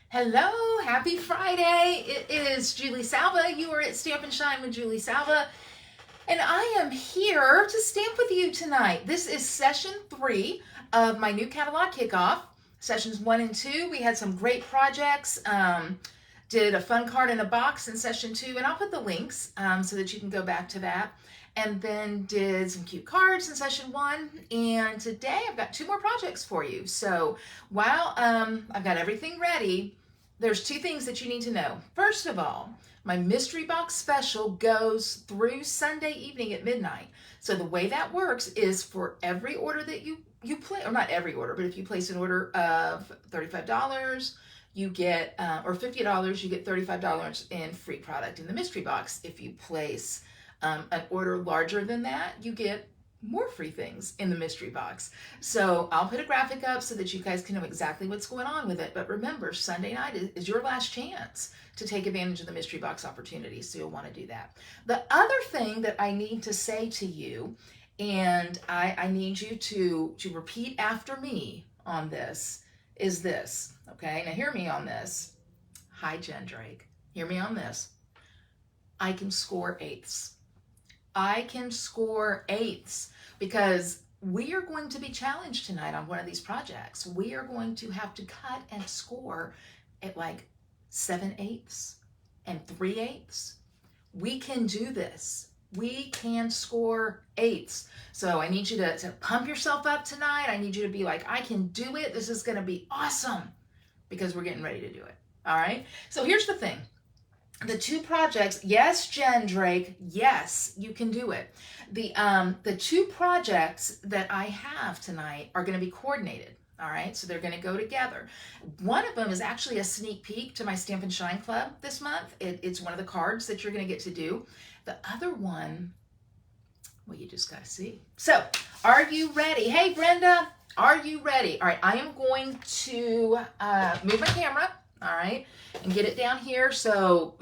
Hello, happy Friday. It is Julie Salva. You are at Stamp and Shine with Julie Salva, and I am here to stamp with you tonight. This is session 3 of my new catalog kickoff. Sessions 1 and 2, we had some great projects. Did a fun card in a box in session 2, and I'll put the links so that you can go back to that. And then did some cute cards in session 1, and today I've got 2 more projects for you. So while I've got everything ready, there's 2 things that you need to know. First of all, my mystery box special goes through Sunday evening at midnight. So the way that works is for every order that you place, or not every order, but if you place an order of $35, you get, or $50, you get $35 in free product in the mystery box. If you place an order larger than that, you get more free things in the mystery box. So I'll put a graphic up so that you guys can know exactly what's going on with it. But remember, Sunday night is your last chance to take advantage of the mystery box opportunity. So you'll want to do that. The other thing that I need to say to you, and I need you to repeat after me on this, is this. Okay, now hear me on this. Hi, Jen Drake. Hear me on this. I can score 8ths. I can score 8ths because we are going to be challenged tonight on one of these projects. We are going to have to cut and score at like 7/8 and 3/8. We can do this. We can score 8ths. So I need you to pump yourself up tonight. I need you to be like, I can do it. This is going to be awesome because we're getting ready to do it. All right. So here's the thing. The 2 projects, yes, Jen Drake, yes, you can do it. The 2 projects that I have tonight are going to be coordinated. All right, so they're going to go together. One of them is actually a sneak peek to my Stamp and Shine Club this month. It's one of the cards that you're going to get to do. The other one, well, you just got to see. So, are you ready? Hey, Brenda, are you ready? All right, I am going to move my camera, all right, and get it down here. So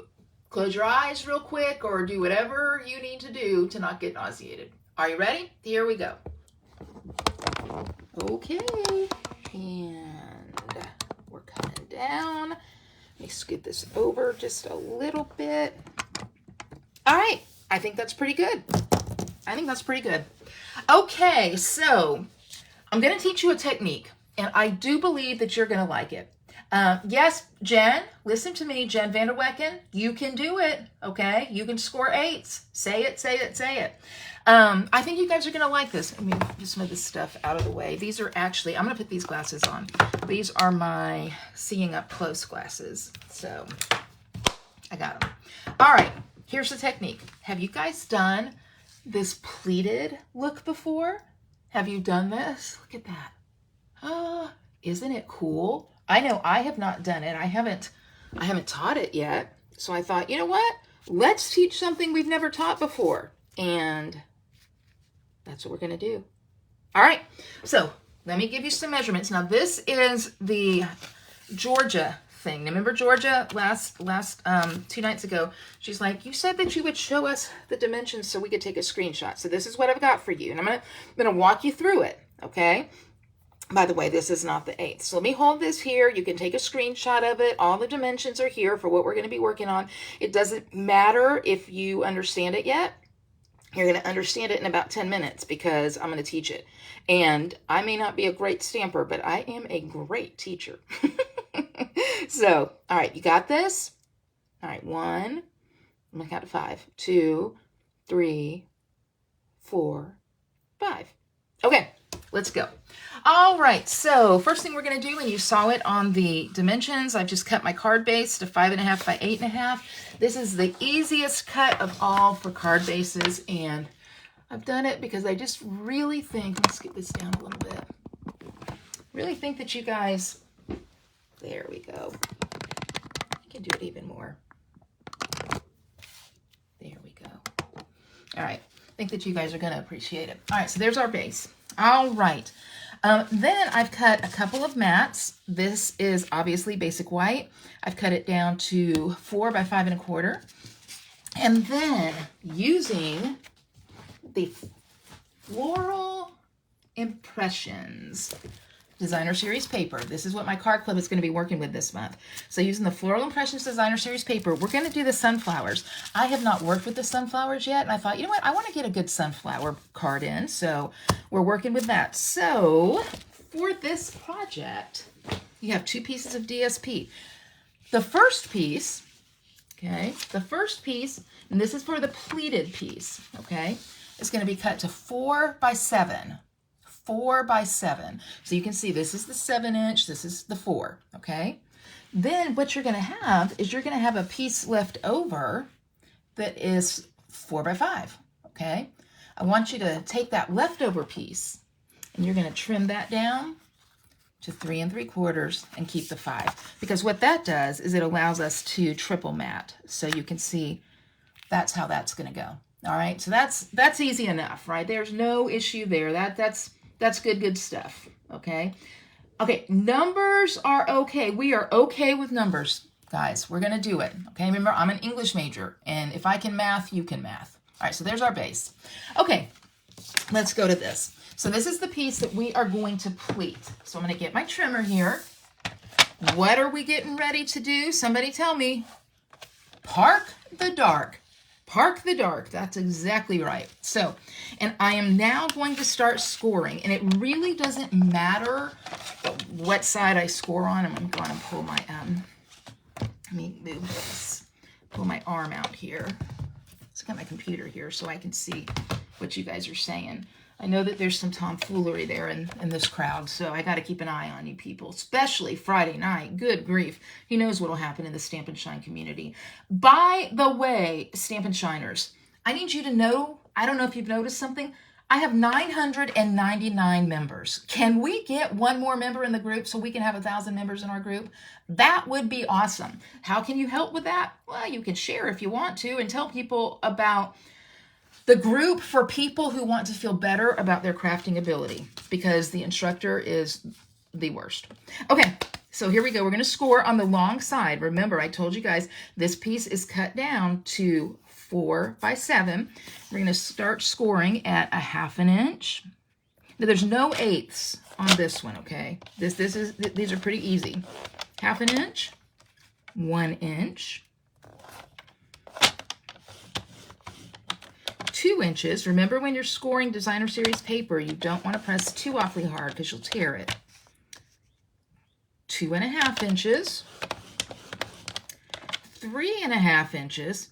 close your eyes real quick or do whatever you need to do to not get nauseated. Are you ready? Here we go. Okay, and we're coming down. Let me scoot this over just a little bit. All right, I think that's pretty good. Okay, so I'm going to teach you a technique, and I do believe that you're going to like it. Yes, Jen, listen to me, Jen Vanderwecken, you can do it, okay? You can score 8ths. Say it, say it, say it. I think you guys are going to like this. Let me just move this stuff out of the way. These are actually, I'm going to put these glasses on. These are my seeing up close glasses. So I got them. All right, here's the technique. Have you guys done this pleated look before? Have you done this? Look at that. Oh, isn't it cool? I know I have not done it. I haven't taught it yet. So I thought, you know what? Let's teach something we've never taught before. And that's what we're going to do. All right. So let me give you some measurements. Now this is the Georgia thing. Remember Georgia last 2 nights ago? She's like, you said that you would show us the dimensions so we could take a screenshot. So this is what I've got for you. And I'm going to walk you through it. Okay. By the way, this is not the 8th. So let me hold this here. You can take a screenshot of it. All the dimensions are here for what we're going to be working on. It doesn't matter if you understand it yet. You're going to understand it in about 10 minutes because I'm going to teach it. And I may not be a great stamper, but I am a great teacher. So, all right, you got this? All right, 1, I'm going to count to 5, 2, 3, 4, 5. Okay, let's go. All right, so first thing we're going to do, and you saw it on the dimensions, I've just cut my card base to 5.5 by 8.5. This is the easiest cut of all for card bases, and I've done it because I just really think, let's get this down a little bit, really think that you guys, there we go, I can do it even more. There we go. All right, I think that you guys are going to appreciate it. All right, so there's our base. All right. Then I've cut a couple of mats. This is obviously basic white. I've cut it down to 4 by 5 1/4. And then using the Floral Impressions Designer Series paper. This is what my card club is going to be working with this month. So using the Floral Impressions Designer Series paper, we're going to do the sunflowers. I have not worked with the sunflowers yet, and I thought, you know what, I want to get a good sunflower card in, so we're working with that. So for this project, you have 2 pieces of DSP. The first piece, okay, and this is for the pleated piece, okay, is going to be cut to 4 by 7. 4 by 7. So you can see this is the 7-inch, this is the 4, okay? Then what you're going to have is you're going to have a piece left over that is 4 by 5, okay? I want you to take that leftover piece and you're going to trim that down to 3 3/4 and keep the 5. Because what that does is it allows us to triple mat. So you can see that's how that's going to go. All right, so that's easy enough, right? There's no issue there. That's good stuff, okay? Okay, numbers are okay. We are okay with numbers, guys. We're going to do it, okay? Remember, I'm an English major, and if I can math, you can math. All right, so there's our base. Okay, let's go to this. So this is the piece that we are going to pleat. So I'm going to get my trimmer here. What are we getting ready to do? Somebody tell me. Park the dark. Park the dark. That's exactly right. So, and I am now going to start scoring, and it really doesn't matter what side I score on. I'm going to go on and pull my, let me move this, pull my arm out here. Let's get my computer here so I can see what you guys are saying. I know that there's some tomfoolery there in this crowd, so I got to keep an eye on you people, especially Friday night. Good grief. Who knows what will happen in the Stamp and Shine community. By the way, Stamp and Shiners, I need you to know, I don't know if you've noticed something, I have 999 members. Can we get one more member in the group so we can have 1,000 members in our group? That would be awesome. How can you help with that? Well, you can share if you want to and tell people about the group for people who want to feel better about their crafting ability, because the instructor is the worst. Okay, so here we go. We're going to score on the long side. Remember, I told you guys this piece is cut down to 4 by 7. We're going to start scoring at a 1/2 inch. Now, there's no 1/8 on this one, okay? These are pretty easy. 1/2 inch, 1 inch, 2 inches. Remember, when you're scoring Designer Series paper, you don't want to press too awfully hard because you'll tear it. 2 1/2 inches, 3 1/2 inches.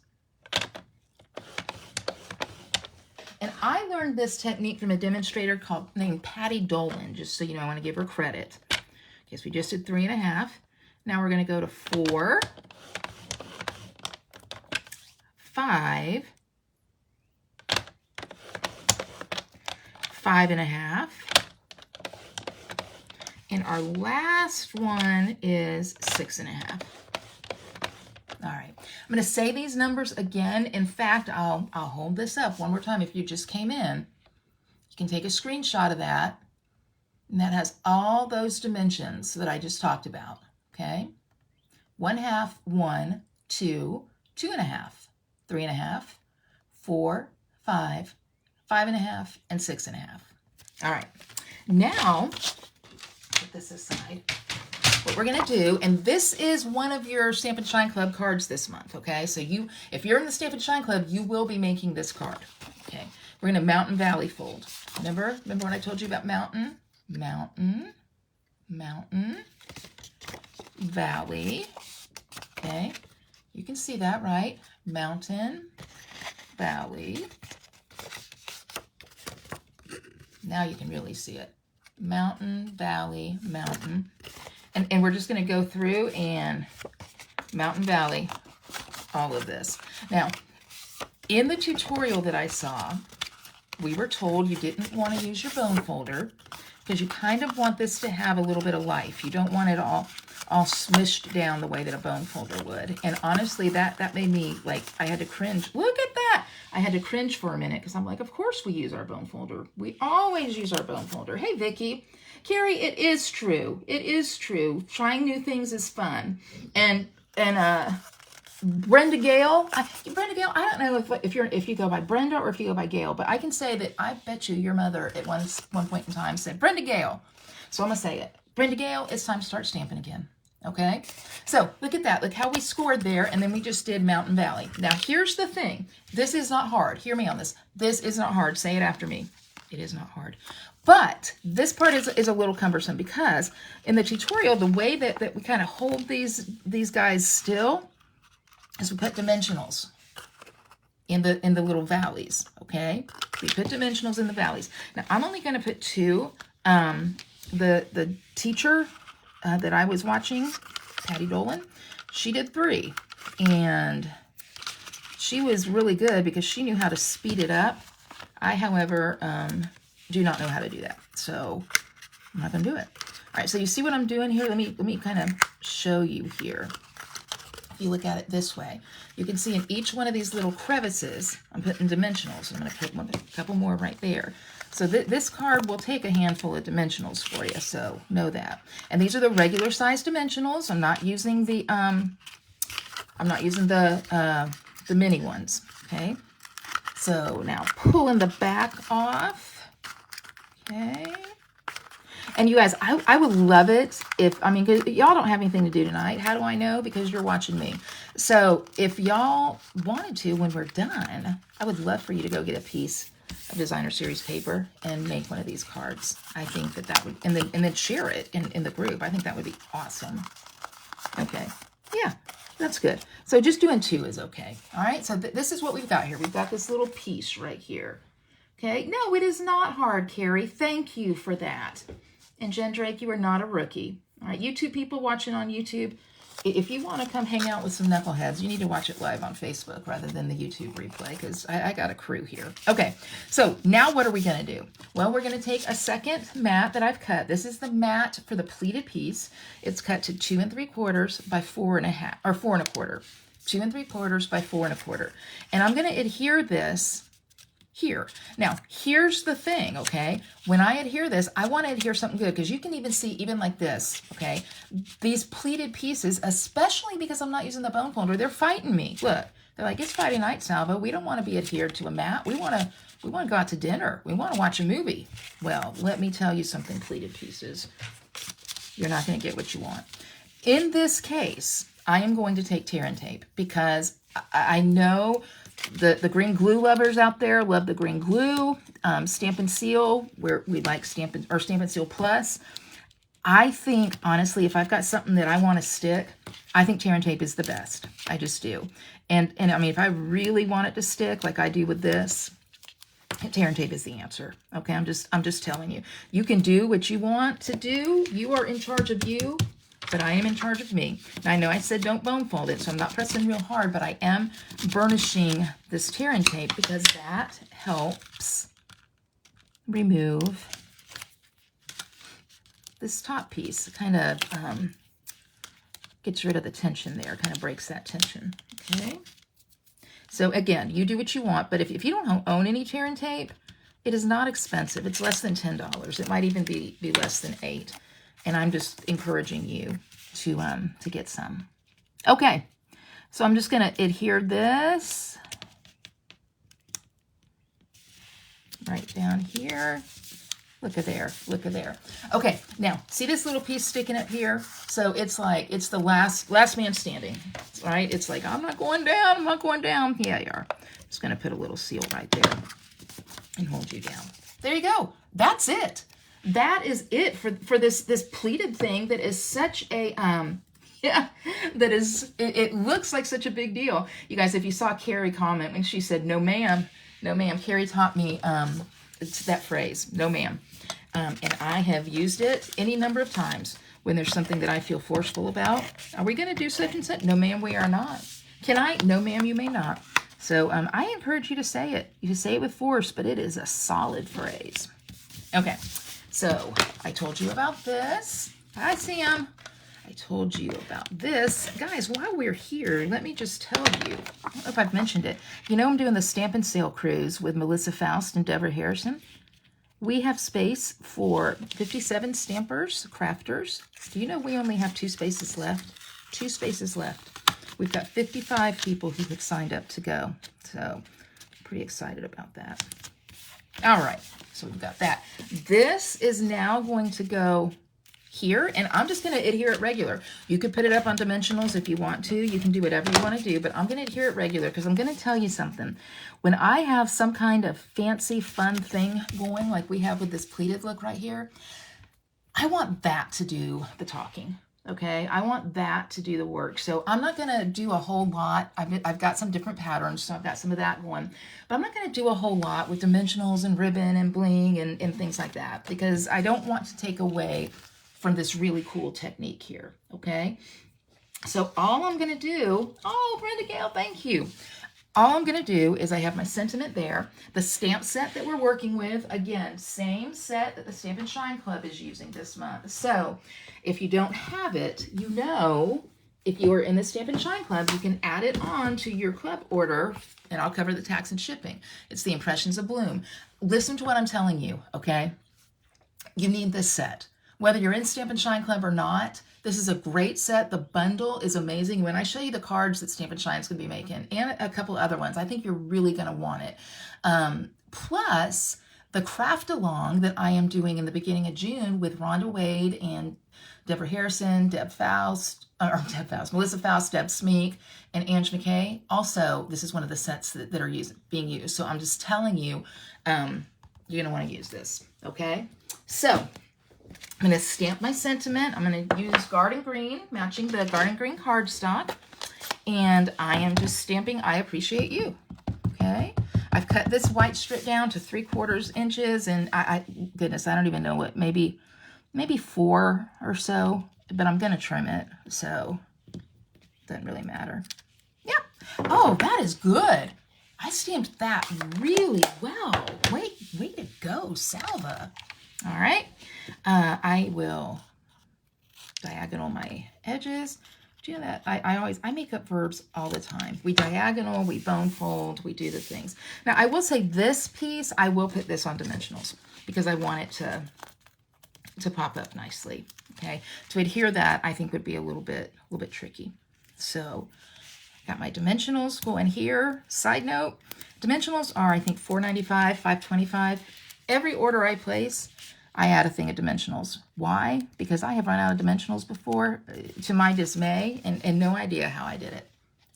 And I learned this technique from a demonstrator named Patty Dolan, just so you know, I want to give her credit. Okay, so we just did 3 1/2. Now we're going to go to 4, 5, 5 1/2, and our last one is 6 1/2. All right, I'm going to say these numbers again. In fact, I'll hold this up one more time. If you just came in, you can take a screenshot of that, and that has all those dimensions that I just talked about. Okay, 1/2, 1, 2, 2 1/2, 3 1/2, 4, 5, 5 1/2, and 6 1/2. All right, now put this aside. What we're going to do, and this is one of your Stamp and Shine Club cards this month, okay? So if you're in the Stamp and Shine Club, you will be making this card, okay? We're going to Mountain Valley fold. Remember what I told you about mountain? Mountain, valley, okay? You can see that, right? Mountain, valley. Now you can really see it. Mountain, valley, mountain. And we're just going to go through and mountain, valley, all of this. Now, in the tutorial that I saw, we were told you didn't want to use your bone folder because you kind of want this to have a little bit of life. You don't want it all smushed down the way that a bone folder would. And honestly, that made me, like, I had to cringe. Look at that! I had to cringe for a minute because I'm like, of course we use our bone folder. We always use our bone folder. Hey, Vicki. Carrie, it is true. It is true. Trying new things is fun. And Brenda Gale. Brenda Gale, I don't know if you go by Brenda or if you go by Gale, but I can say that I bet you your mother at one point in time said Brenda Gale. So I'm going to say it. Brenda Gale, it's time to start stamping again. Okay? So look at that. Look how we scored there, and then we just did Mountain Valley. Now, here's the thing. This is not hard. Hear me on this. This is not hard. Say it after me. It is not hard. But this part is a little cumbersome because in the tutorial, the way that we kind of hold these guys still is we put dimensionals in the little valleys, okay? We put dimensionals in the valleys. Now, I'm only going to put 2. The teacher that I was watching, Patty Dolan, she did 3. And she was really good because she knew how to speed it up. I, however, do not know how to do that. So I'm not going to do it. All right, so you see what I'm doing here? Let me kind of show you here. If you look at it this way, you can see in each one of these little crevices, I'm putting dimensionals. I'm going to put a couple more right there. So this card will take a handful of dimensionals for you, so know that. And these are the regular size dimensionals. I'm not using the mini ones. Okay. So now pulling the back off. Okay. And you guys, I would love it if, because y'all don't have anything to do tonight. How do I know? Because you're watching me. So if y'all wanted to, when we're done, I would love for you to go get a piece of designer series paper and make one of these cards. I think that would, and then share it in the group. I think that would be awesome. Okay. Yeah, that's good. So just doing 2 is okay. All right. So this is what we've got here. We've got this little piece right here. Okay. No, it is not hard, Carrie. Thank you for that. And Jen Drake, you are not a rookie. All right, you 2 people watching on YouTube, if you want to come hang out with some knuckleheads, you need to watch it live on Facebook rather than the YouTube replay because I got a crew here. Okay, so now what are we going to do? Well, we're going to take a second mat that I've cut. This is the mat for the pleated piece. It's cut to 2 3/4 by 4 1/2, or 4 1/4. 2 3/4 by 4 1/4. And I'm going to adhere this here. Now, here's the thing, okay? When I adhere this, I want to adhere something good because you can even see, even like this, okay? These pleated pieces, especially because I'm not using the bone folder, they're fighting me. Look, they're like, it's Friday night, Salvo. We don't want to be adhered to a mat. We want to go out to dinner. We want to watch a movie. Well, let me tell you something, pleated pieces. You're not going to get what you want. In this case, I am going to take tear and tape because I know the green glue lovers out there love the green glue, Stamp and Seal, where we like Stamp and Seal Plus. I think, honestly, if I've got something that I want to stick, I think tear and tape is the best. I just do. And if I really want it to stick, like I do with this, tear and tape is the answer. Okay, I'm just telling you. You can do what you want to do. You are in charge of you. But I am in charge of me. Now, I know I said don't bone fold it, so I'm not pressing real hard, but I am burnishing this tear and tape because that helps remove this top piece. It kind of gets rid of the tension there, kind of breaks that tension. Okay. So again, you do what you want, but if you don't own any tear and tape, it is not expensive. It's less than $10. It might even be less than $8. And I'm just encouraging you to get some. Okay, so I'm just going to adhere this right down here. Look at there, look at there. Okay, now see this little piece sticking up here? So it's like it's the last man standing, right? It's like I'm not going down, I'm not going down. Yeah, you are. Just going to put a little seal right there and hold you down. There you go. That's it. That is it for this pleated thing that is such a it looks like such a big deal. You guys, if you saw Carrie comment when she said no ma'am, Carrie taught me it's that phrase, no ma'am. And I have used it any number of times when there's something that I feel forceful about. Are we going to do such and such? No ma'am, we are not. Can I? No ma'am, you may not. So I encourage you to say it. You can say it with force, but it is a solid phrase. Okay. So I told you about this. Hi, Sam. I told you about this. Guys, while we're here, let me just tell you, I don't know if I've mentioned it. You know I'm doing the Stamp and Sale cruise with Melissa Faust and Deborah Harrison. We have space for 57 stampers, crafters. Do you know we only have 2 spaces left? 2 spaces left. We've got 55 people who have signed up to go. So pretty excited about that. All right, so we've got that. This is now going to go here, and I'm just going to adhere it regular. You could put it up on dimensionals if you want to. You can do whatever you want to do, but I'm going to adhere it regular because I'm going to tell you something. When I have some kind of fancy, fun thing going, like we have with this pleated look right here, I want that to do the talking. Okay, I want that to do the work. So I'm not going to do a whole lot. I've got some different patterns, so I've got some of that going. But I'm not going to do a whole lot with dimensionals and ribbon and bling and things like that, because I don't want to take away from this really cool technique here, okay? So all I'm going to do, oh, Brenda Gale, thank you. All I'm going to do is I have my sentiment there. The stamp set that we're working with, again, same set that the Stamp and Shine Club is using this month. So if you don't have it, you know, if you are in the Stamp and Shine Club, you can add it on to your club order, and I'll cover the tax and shipping. It's the Impressions Abloom. Listen to what I'm telling you, okay? You need this set. Whether you're in Stamp and Shine Club or not, this is a great set. The bundle is amazing. When I show you the cards that Stamp and Shine is going to be making, and a couple other ones, I think you're really going to want it. Plus, the craft along that I am doing in the beginning of June with Rhonda Wade and Deborah Harrison, Melissa Faust, Deb Smeek, and Ange McKay. Also, this is one of the sets that are being used. So I'm just telling you, you're going to want to use this, okay? So I'm going to stamp my sentiment. I'm going to use Garden Green, matching the Garden Green cardstock. And I am just stamping, I appreciate you. Okay. I've cut this white strip down to 3/4 inches. And goodness, I don't even know what, maybe 4 or so. But I'm going to trim it. So it doesn't really matter. Yeah. Oh, that is good. I stamped that really well. Way to go, Salva. All right. I will diagonal my edges. Do you know that? I make up verbs all the time. We diagonal, we bone fold, we do the things. Now, I will say this piece, I will put this on dimensionals because I want it to pop up nicely. Okay. To adhere that, I think would be a little bit tricky. So got my dimensionals going here. Side note, dimensionals are, I think, $4.95, $5.25. Every order I place, I add a thing of dimensionals. Why? Because I have run out of dimensionals before, to my dismay, and no idea how I did it.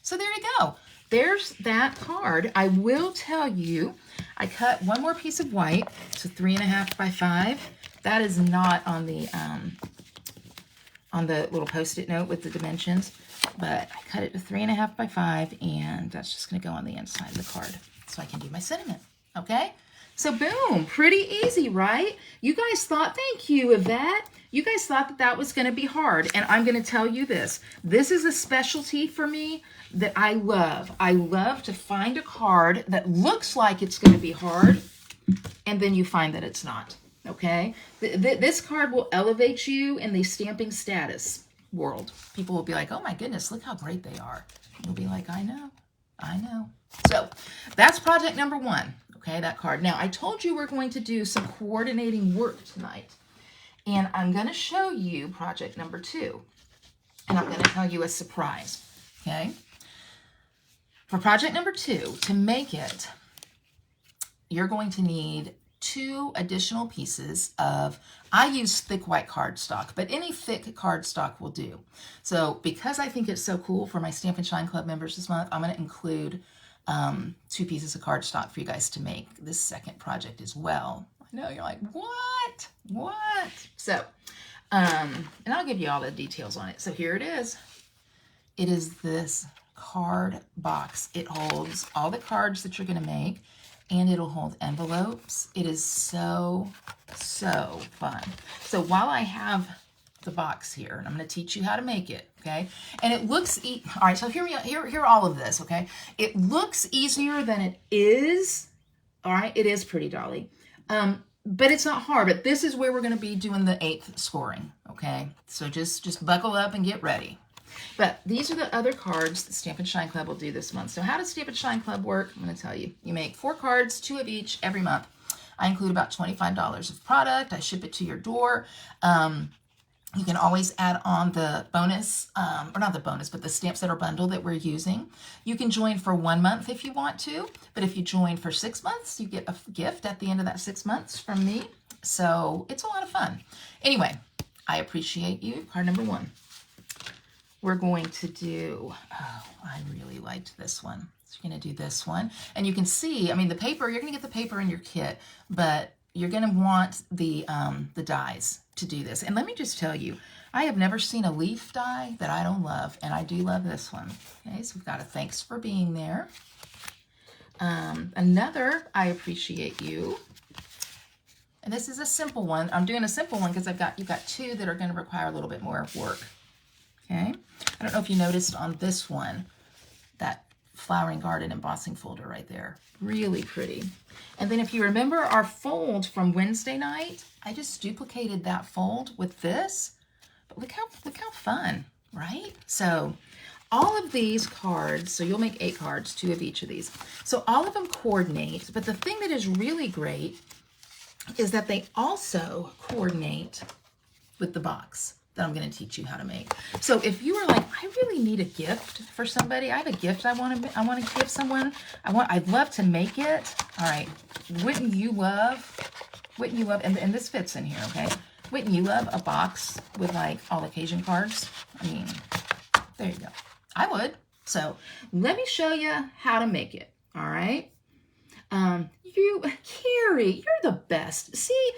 So there you go. There's that card. I will tell you, I cut one more piece of white, so 3.5 by 5. That is not on the little Post-it note with the dimensions, but I cut it to 3.5 by 5, and that's just going to go on the inside of the card, so I can do my sentiment. Okay. So boom, pretty easy, right? You guys thought, thank you, Yvette. You guys thought that was going to be hard. And I'm going to tell you this. This is a specialty for me that I love. I love to find a card that looks like it's going to be hard, and then you find that it's not, okay? This card will elevate you in the stamping status world. People will be like, oh my goodness, look how great they are. You'll be like, I know. So that's project number 1. Okay, that card. Now, I told you we're going to do some coordinating work tonight. And I'm going to show you project number 2. And I'm going to tell you a surprise. Okay? For project number 2, to make it, you're going to need 2 additional pieces of, I use thick white cardstock, but any thick cardstock will do. So because I think it's so cool for my Stamp and Shine Club members this month, I'm going to include 2 pieces of cardstock for you guys to make this second project as well. I know you're like, what? So, and I'll give you all the details on it. So here it is. It is this card box. It holds all the cards that you're going to make, and it'll hold envelopes. It is so fun. So while I have the box here, and I'm going to teach you how to make it, okay? And it looks, all right, so here all of this, okay? It looks easier than it is, all right? It is pretty, Dolly. But it's not hard, but this is where we're going to be doing the 8th scoring, okay? So just buckle up and get ready. But these are the other cards that Stamp and Shine Club will do this month. So how does Stamp and Shine Club work? I'm going to tell you. You make 4 cards, 2 of each every month. I include about $25 of product. I ship it to your door. You can always add on the bonus, or not the bonus, but the stamps that are bundled that we're using. You can join for 1 month if you want to, but if you join for 6 months, you get a gift at the end of that 6 months from me. So it's a lot of fun. Anyway, I appreciate you. Card number 1. We're going to do, oh, I really liked this one. So you're going to do this one. And you can see, I mean, the paper, you're going to get the paper in your kit, but you're going to want the dies to do this. And let me just tell you, I have never seen a leaf die that I don't love, and I do love this one. Okay, so we've got a thanks for being there. Another, I appreciate you. And this is a simple one. I'm doing a simple one because you've got 2 that are going to require a little bit more work. Okay, I don't know if you noticed on this one, that flowering garden embossing folder right there. Really pretty. And then if you remember our fold from Wednesday night, I just duplicated that fold with this. But look how fun, right? So all of these cards, so you'll make 8 cards, 2 of each of these. So all of them coordinate, but the thing that is really great is that they also coordinate with the box that I'm going to teach you how to make. So if you are like, I really need a gift for somebody, I have a gift I want to give someone. I'd love to make it. All right, wouldn't you love, and this fits in here, okay? Wouldn't you love a box with like all occasion cards? I mean, there you go. I would. So let me show you how to make it. All right. Carrie, you're the best. See,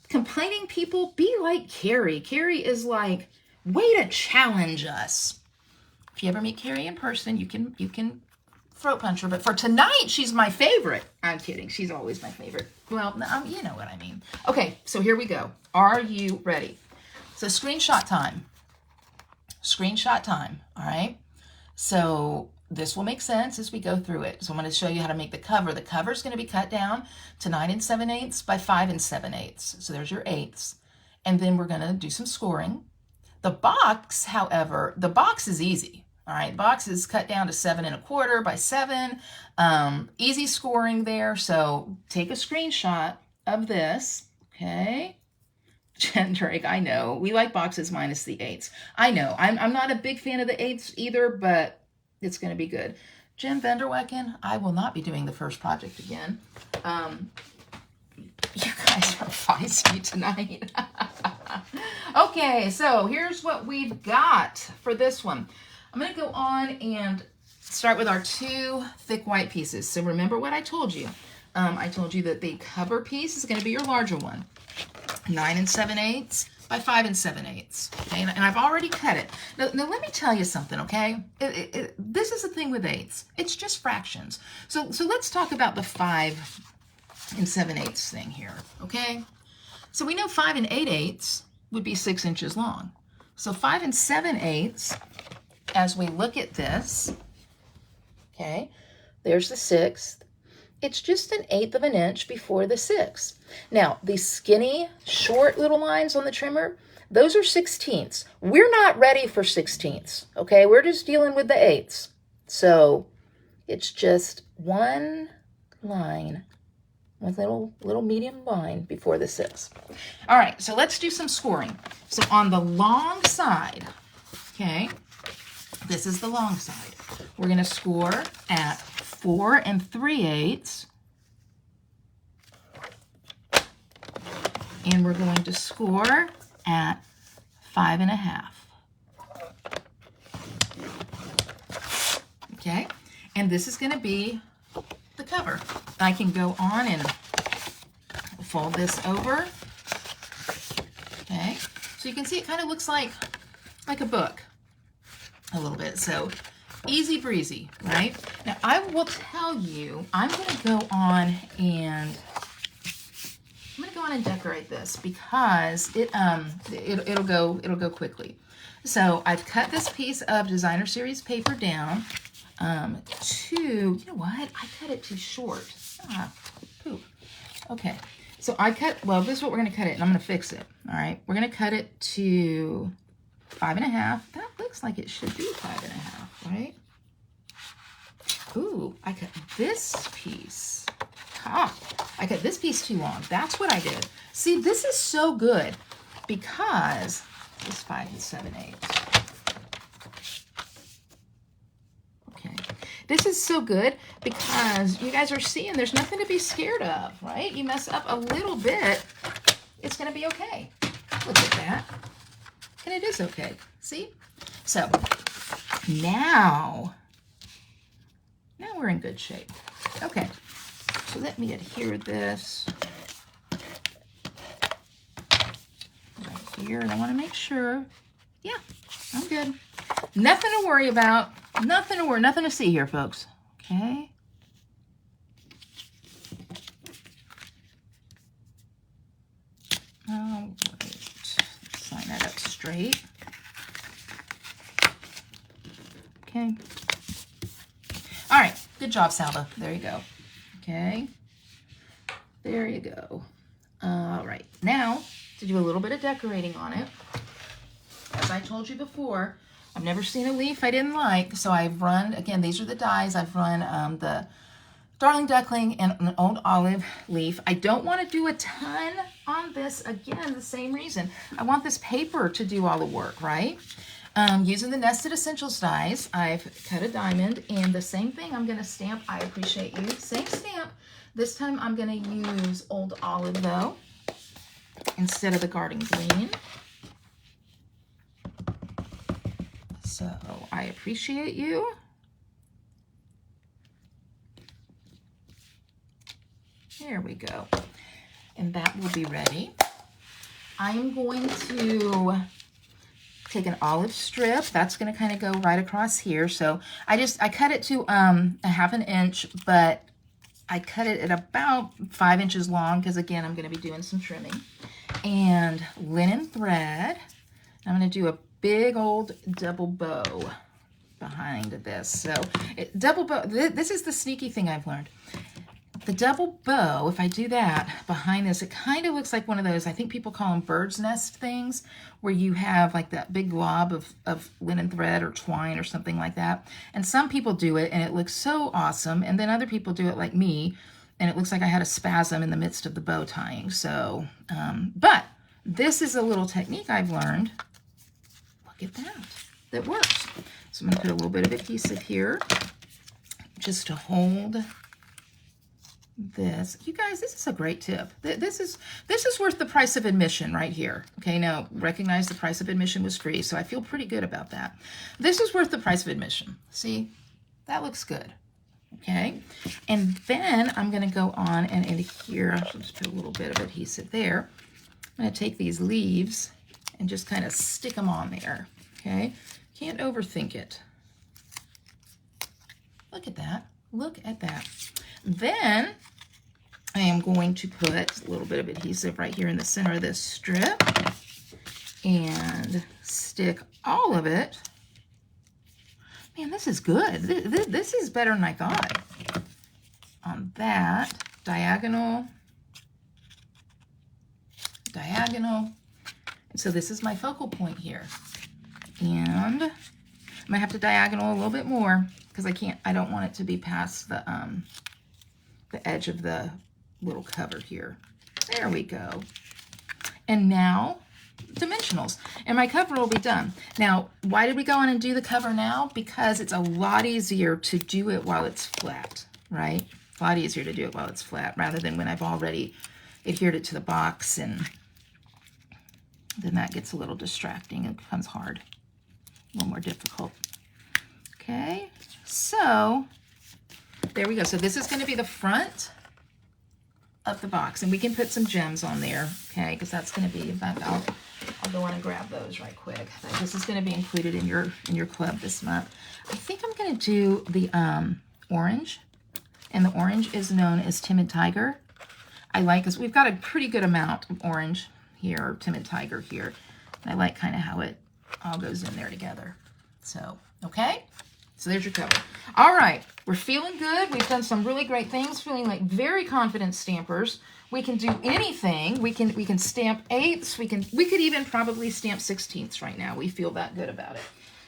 complaining people, be like Carrie. Carrie is like, way to challenge us. If you ever meet Carrie in person, you can throat punch her. But for tonight, she's my favorite. I'm kidding. She's always my favorite. Well, you know what I mean. Okay, so here we go. Are you ready? So screenshot time. Screenshot time, all right? So this will make sense as we go through it. So I'm going to show you how to make the cover. The cover is going to be cut down to 9 7/8 by 5 7/8. So there's your eighths. And then we're going to do some scoring. The box, however, the box is easy. All right, the box is cut down to 7 1/4 by 7. Easy scoring there. So take a screenshot of this. Okay. Jen Drake, I know. We like boxes minus the 8s. I know. I'm not a big fan of the 8s either, but it's going to be good. Jen Vanderwecken, I will not be doing the first project again. You guys are feisty tonight. Okay, so here's what we've got for this one. I'm going to go on and start with our 2 thick white pieces. So remember what I told you. I told you that the cover piece is going to be your larger one. 9 7/8 by 5 7/8. Okay, and I've already cut it. Now let me tell you something, okay? This is the thing with 8s. It's just fractions. So let's talk about the 5 7/8 thing here, okay? So we know 5 8/8 would be 6 inches long. So 5 7/8, as we look at this, okay, there's the 6th. It's just 1/8 of an inch before the 6th. Now, these skinny, short little lines on the trimmer, those are 16ths. We're not ready for 16ths, okay? We're just dealing with the 8ths. So it's just one line, one little medium line before the 6th. All right, so let's do some scoring. So on the long side, okay, this is the long side. We're going to score at 4 3/8, and we're going to score at 5 1/2. Okay, and this is going to be the cover. I can go on and fold this over. Okay, so you can see it kind of looks like a book a little bit. So easy breezy, right? Now I will tell you, I'm going to go on and decorate this because it'll go quickly. So I've cut this piece of Designer Series paper down to, you know what? I cut it too short. Poop. Okay. So well, this is what we're going to cut it, and I'm going to fix it. All right. We're going to cut it to 5 1/2. That looks like it should be 5 1/2, right? Ooh, I cut this piece. I cut this piece too long. That's what I did. See, this is so good because It's 5 7/8. Okay. This is so good because you guys are seeing there's nothing to be scared of, right? You mess up a little bit, it's going to be okay. Look at that. And it is okay. See? So now we're in good shape. Okay. So let me adhere this right here. And I want to make sure. Yeah, I'm good. Nothing to worry about. Nothing to see here, folks. Okay. All right. Line that up straight. Okay. All right. Good job, Salva. There you go. Okay. There you go. All right. Now, to do a little bit of decorating on it, as I told you before, I've never seen a leaf I didn't like, so I've run, again, these are the dies. I've run the Darling Duckling and an old olive leaf. I don't want to do a ton on this. Again, the same reason. I want this paper to do all the work, right? Using the Nested Essentials dies, I've cut a diamond, and the same thing, I'm going to stamp I Appreciate You. Same stamp. This time I'm going to use old olive, though, instead of the garden green. So, I appreciate you. There we go. And that will be ready. I am going to take an olive strip. That's going to kind of go right across here. So, I cut it to a 1/2 inch, but I cut it at about 5 inches long because, again, I'm going to be doing some trimming. And linen thread. I'm going to do a big old double bow behind this. So double bow, this is the sneaky thing I've learned. The double bow, if I do that behind this, it kind of looks like one of those, I think people call them bird's nest things, where you have like that big glob of linen thread or twine or something like that. And some people do it and it looks so awesome. And then other people do it like me, and it looks like I had a spasm in the midst of the bow tying. So, but this is a little technique I've learned. Look at that works. So I'm going to put a little bit of adhesive here just to hold this. You guys, this is a great tip. This is worth the price of admission right here. Okay, now recognize the price of admission was free, so I feel pretty good about that. This is worth the price of admission. See, that looks good. Okay, and then I'm going to go on and adhere. I'll just put a little bit of adhesive there. I'm going to take these leaves and just kind of stick them on there, okay? Can't overthink it. Look at that. Look at that. Then I am going to put a little bit of adhesive right here in the center of this strip and stick all of it. Man, this is good. This is better than I thought. On that, diagonal. And so this is my focal point here. And I might have to diagonal a little bit more because I don't want it to be past the edge of the little cover here. There we go. And now dimensionals. And my cover will be done. Now, why did we go on and do the cover now? Because it's a lot easier to do it while it's flat, right? It's a lot easier to do it while it's flat rather than when I've already adhered it to the box, and then that gets a little distracting. It becomes hard, a little more difficult. Okay, so there we go. So this is going to be the front of the box, and we can put some gems on there, okay, because that's going to be, in fact, I'll go on and grab those right quick. This is going to be included in your club this month. I think I'm going to do the orange, and the orange is known as Timid Tiger. I like this. We've got a pretty good amount of orange here, or Timid Tiger here. And I like kind of how it all goes in there together. So, okay? So there's your cover. All right, we're feeling good. We've done some really great things, feeling like very confident stampers. We can do anything. We can stamp 8ths. We could even probably stamp 16ths right now. We feel that good about it.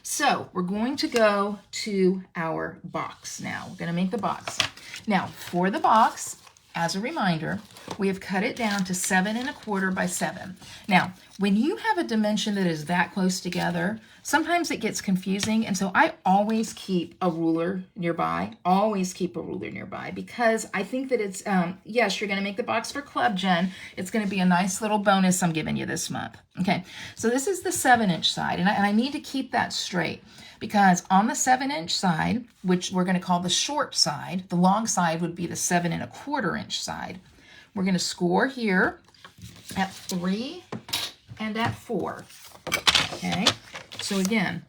So we're going to go to our box now. We're going to make the box. Now, for the box, as a reminder, we have cut it down to 7 1/4 by 7. Now, when you have a dimension that is that close together, sometimes it gets confusing, and so I always keep a ruler nearby. Always keep a ruler nearby, because I think that it's, yes, you're going to make the box for Club Gen. It's going to be a nice little bonus I'm giving you this month. Okay, so this is the 7-inch side, and I need to keep that straight. Because on the 7-inch side, which we're going to call the short side, the long side would be the 7 1/4 inch side. We're going to score here at 3 and at 4. Okay, so again,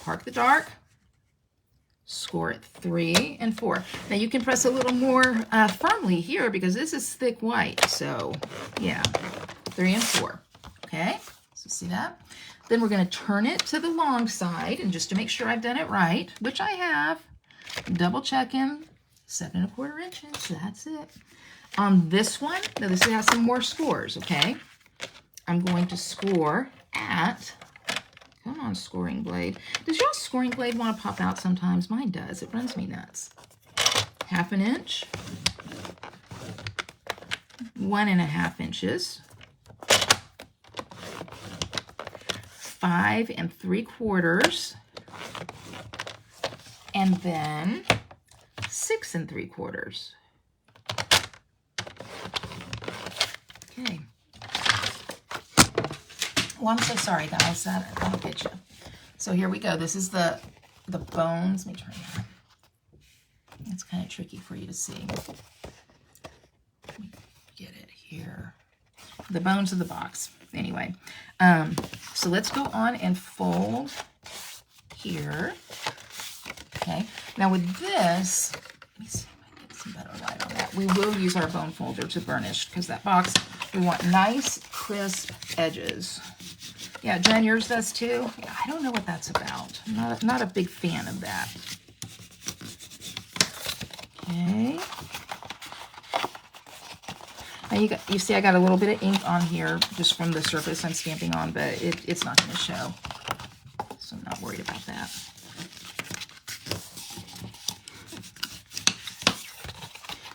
park the dark, score at 3 and 4. Now you can press a little more firmly here because this is thick white. So yeah, 3 and 4. Okay, so see that? Then we're going to turn it to the long side, and just to make sure I've done it right, which I have, double checking, 7 1/4 inches, that's it. On this one, now this has some more scores, okay? I'm going to score at, come on, scoring blade. Does y'all scoring blade want to pop out sometimes? Mine does. It runs me nuts. 1/2 inch, 1 1/2 inches, 5 3/4, and then 6 3/4. Okay. Well, I'm so sorry, guys. That'll get you. So here we go. This is the bones. Let me turn that. It's kind of tricky for you to see. Let me get it here. The bones of the box. Anyway, so let's go on and fold here. Okay, now with this, let me see if I can get some better light on that. We will use our bone folder to burnish, because that box, we want nice, crisp edges. Yeah, Jen, yours does too? Yeah, I don't know what that's about. I'm not a big fan of that. Okay. Now you see I got a little bit of ink on here just from the surface I'm stamping on, but it's not going to show. So I'm not worried about that.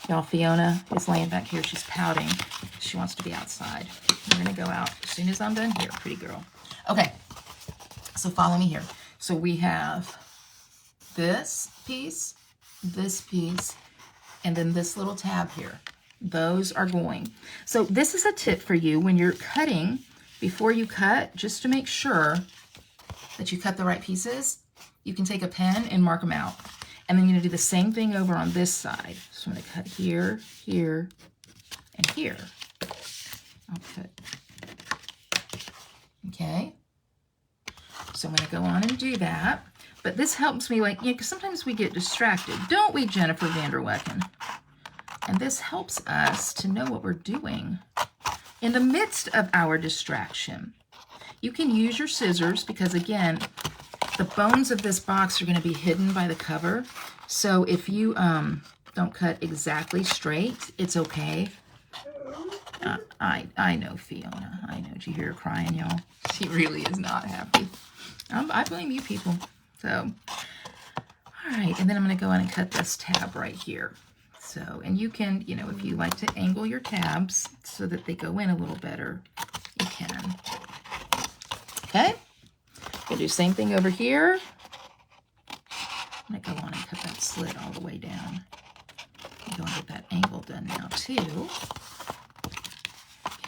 Y'all, Fiona is laying back here. She's pouting. She wants to be outside. We're going to go out as soon as I'm done here, pretty girl. Okay, so follow me here. So we have this piece, and then this little tab here. Those are going. So this is a tip for you when you're cutting. Before you cut, just to make sure that you cut the right pieces, you can take a pen and mark them out. And then you're going to do the same thing over on this side. So I'm going to cut here, here, and here. I'll cut. Okay. So I'm going to go on and do that. But this helps me, like, because sometimes we get distracted. Don't we, Jennifer Vanderwecken? And this helps us to know what we're doing in the midst of our distraction. You can use your scissors because, again, the bones of this box are going to be hidden by the cover. So if you don't cut exactly straight, it's okay. I know, Fiona. I know. Did you hear her crying, y'all? She really is not happy. I blame you people. So, all right. And then I'm going to go in and cut this tab right here. So, and you can, you know, if you like to angle your tabs so that they go in a little better, you can. Okay. We'll do the same thing over here. I'm going to go on and cut that slit all the way down. I'm going to get that angle done now, too.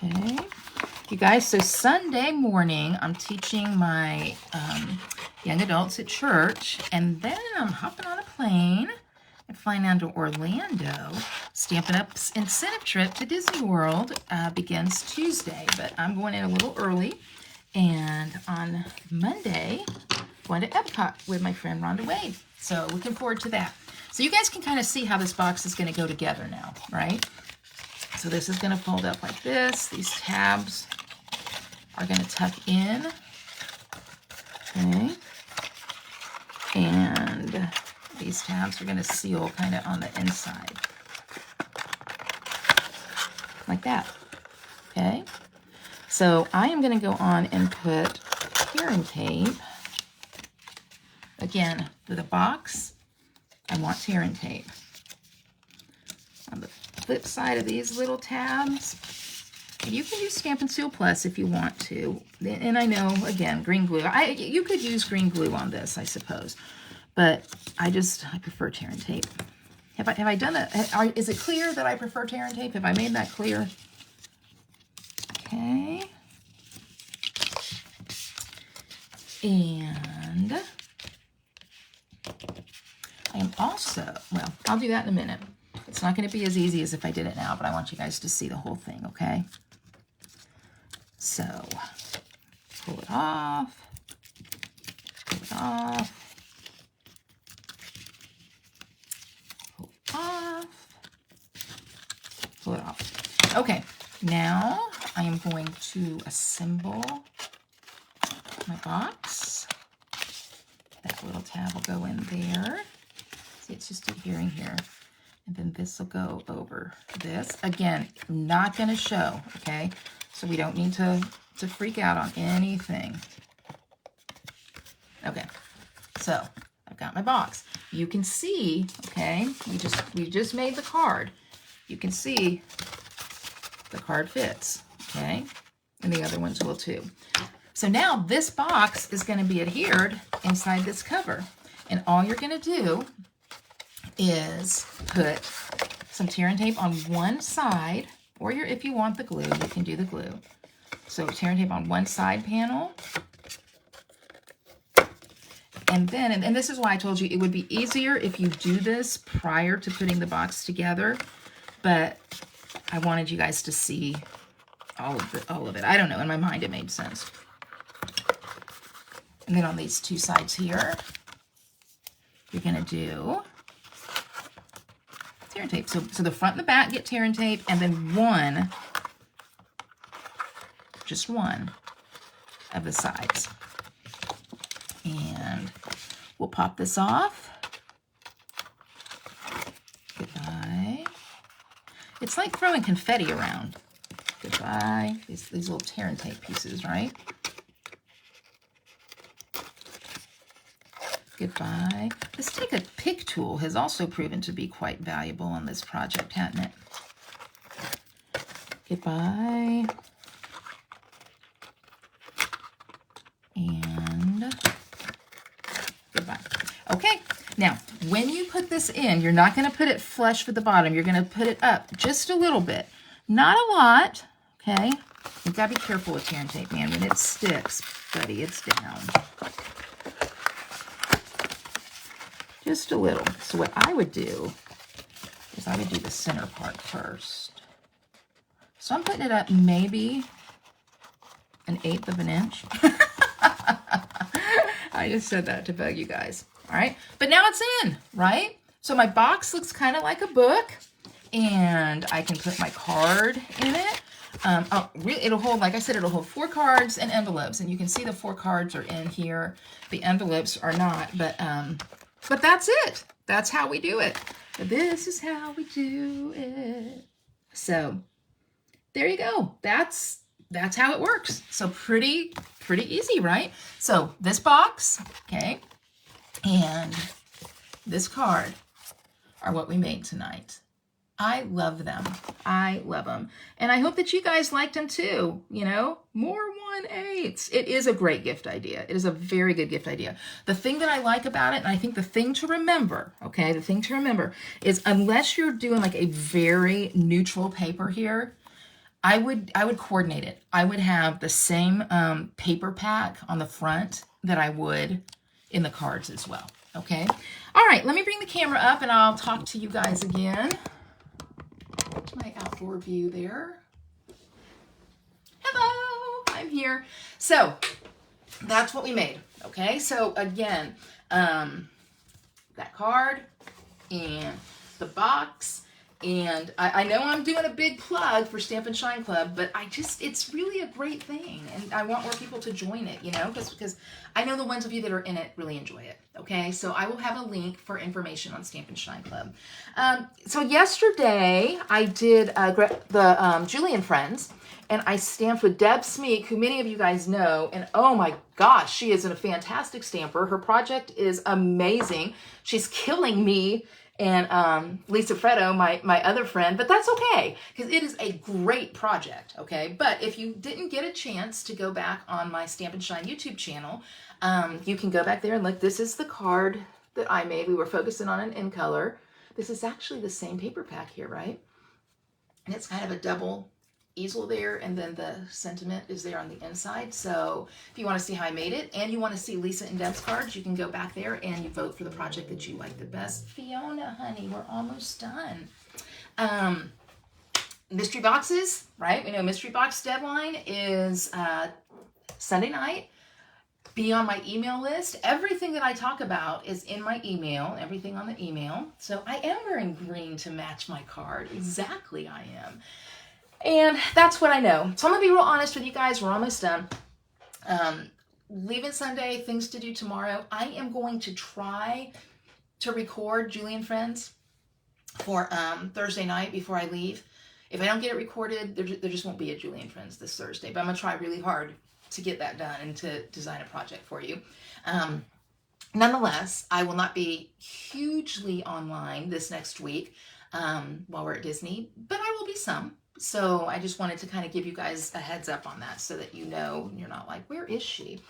Okay. You guys, so Sunday morning, I'm teaching my young adults at church, and then I'm hopping on a plane and flying down to Orlando. Stampin' Up's incentive trip to Disney World begins Tuesday, but I'm going in a little early. And on Monday, going to Epcot with my friend Rhonda Wade. So looking forward to that. So you guys can kind of see how this box is going to go together now, right? So this is going to fold up like this. These tabs are going to tuck in. Okay. And these tabs are going to seal kind of on the inside. Like that. Okay. So I am going to go on and put tearing tape. Again, for the box, I want tearing tape. On the flip side of these little tabs. And you can use Stampin' Seal Plus if you want to. And I know, again, green glue. You could use green glue on this, I suppose. But I prefer tear and tape. Have I done that? Is it clear that I prefer tear and tape? Have I made that clear? Okay. And I am also, well, I'll do that in a minute. It's not going to be as easy as if I did it now, but I want you guys to see the whole thing, okay? So, pull it off, pull it off, pull it off, pull it off. Okay, now I am going to assemble my box. That little tab will go in there. See, it's just adhering here. And then this will go over this. Again, not going to show, okay? So we don't need to freak out on anything. Okay, so I've got my box. You can see, okay, we just made the card. You can see the card fits, okay? And the other ones will too. So now this box is going to be adhered inside this cover. And all you're going to do is put some tear and tape on one side, or if you want the glue, you can do the glue. So tear and tape on one side panel. And then, and this is why I told you it would be easier if you do this prior to putting the box together, but I wanted you guys to see all of it. I don't know, in my mind it made sense. And then on these two sides here, you're gonna do tear and tape. So the front and the back get tear and tape, and then just one of the sides. And we'll pop this off. Goodbye. It's like throwing confetti around. Goodbye. These little tear and tape pieces, right? Goodbye. This Take a Pick tool has also proven to be quite valuable on this project, hasn't it? Goodbye. And goodbye. Okay, now when you put this in, you're not going to put it flush with the bottom. You're going to put it up just a little bit. Not a lot, okay? You've got to be careful with tear and tape, man. When it sticks, buddy, it's down. Just a little. So what I would do is I would do the center part first. So I'm putting it up maybe 1/8 of an inch. I just said that to bug you guys. All right. But now it's in, right? So my box looks kind of like a book, and I can put my card in it. It'll hold, like I said, it'll hold 4 cards and envelopes, and you can see the 4 cards are in here. The envelopes are not, but that's it. That's how we do it. This is how we do it. So there you go. That's how it works. So pretty easy, right? So this box, okay, and this card are what we made tonight. I love them. I love them. And I hope that you guys liked them too. You know, more 1/8. It is a great gift idea. It is a very good gift idea. The thing that I like about it, and I think the thing to remember, okay, the thing to remember is unless you're doing like a very neutral paper here, I would coordinate it. I would have the same paper pack on the front that I would in the cards as well, okay? All right, let me bring the camera up and I'll talk to you guys again. My outdoor view there. Hello, I'm here. So that's what we made, okay? So again, that card and the box, and I know I'm doing a big plug for Stamp and Shine Club, but it's really a great thing, and I want more people to join it, you know, because I know the ones of you that are in it really enjoy it, okay? So I will have a link for information on Stamp and Shine Club. So yesterday, I did the Julie and Friends, and I stamped with Deb Smeek, who many of you guys know, and oh my gosh, she is a fantastic stamper. Her project is amazing. She's killing me and Lisa Freddo, my other friend, but that's okay because it is a great project, okay? But if you didn't get a chance to go back on my Stamp and Shine YouTube channel, you can go back there and look. This is the card that I made. We were focusing on an in color. This is actually the same paper pack here, right? And it's kind of a double easel there, and then the sentiment is there on the inside. So if you want to see how I made it and you want to see Lisa and Deb's cards, you can go back there and you vote for the project that you like the best. Fiona, honey, we're almost done. Mystery boxes, right? We know mystery box deadline is Sunday night. Be on my email list. Everything that I talk about is in my email, everything on the email. So I am wearing green to match my card. Exactly, I am. And that's what I know. So I'm going to be real honest with you guys. We're almost done. Leaving Sunday, things to do tomorrow. I am going to try to record Julie and Friends for Thursday night before I leave. If I don't get it recorded, there just won't be a Julie and Friends this Thursday. But I'm going to try really hard to get that done and to design a project for you. Nonetheless, I will not be hugely online this next week while we're at Disney, but I will be some. So I just wanted to kind of give you guys a heads up on that so that you know, you're not like, where is she?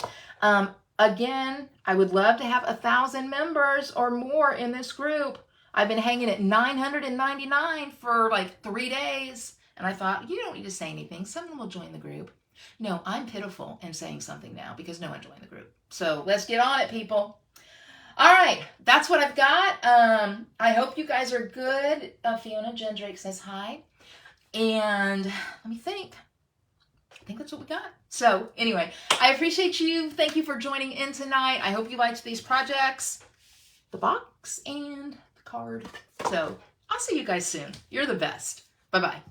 Again, I would love to have 1,000 members or more in this group. I've been hanging at 999 for like 3 days. And I thought, you don't need to say anything. Someone will join the group. No, I'm pitiful in saying something now because no one joined the group. So let's get on it, people. All right, that's what I've got. I hope you guys are good. Fiona Jendrake says hi. And let me think. I think that's what we got. So anyway, I appreciate you. Thank you for joining in tonight. I hope you liked these projects, the box and the card. So I'll see you guys soon. You're the best. Bye-bye.